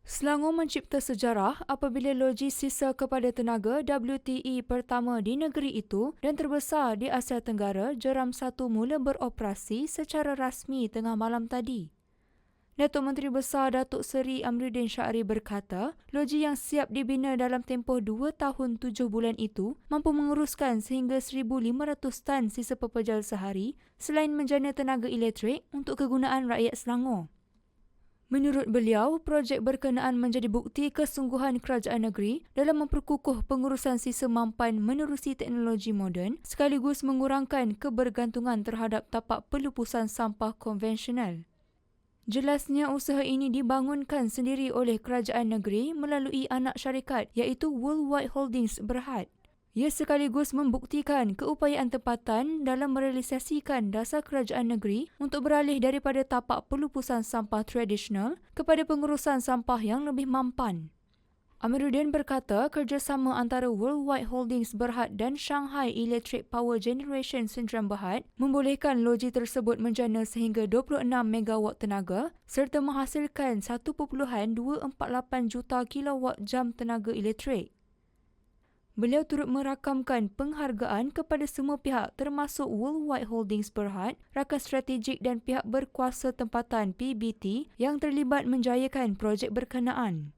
Selangor mencipta sejarah apabila loji sisa kepada tenaga WTE pertama di negeri itu dan terbesar di Asia Tenggara Jeram 1 mula beroperasi secara rasmi tengah malam tadi. Datuk Menteri Besar Datuk Seri Amruddin Syari berkata, loji yang siap dibina dalam tempoh 2 tahun 7 bulan itu mampu menguruskan sehingga 1,500 tan sisa pepejal sehari selain menjana tenaga elektrik untuk kegunaan rakyat Selangor. Menurut beliau, projek berkenaan menjadi bukti kesungguhan kerajaan negeri dalam memperkukuh pengurusan sisa mampan menerusi teknologi moden sekaligus mengurangkan kebergantungan terhadap tapak pelupusan sampah konvensional. Jelasnya usaha ini dibangunkan sendiri oleh kerajaan negeri melalui anak syarikat iaitu Worldwide Holdings Berhad. Ia sekaligus membuktikan keupayaan tempatan dalam merealisasikan dasar kerajaan negeri untuk beralih daripada tapak pelupusan sampah tradisional kepada pengurusan sampah yang lebih mampan. Amruddin berkata kerjasama antara Worldwide Holdings Berhad dan Shanghai Electric Power Generation Sdn Berhad membolehkan loji tersebut menjana sehingga 26 megawatt tenaga serta menghasilkan 1.248 juta kilowatt jam tenaga elektrik. Beliau turut merakamkan penghargaan kepada semua pihak termasuk Worldwide Holdings Berhad, rakan strategik dan pihak berkuasa tempatan PBT yang terlibat menjayakan projek berkenaan.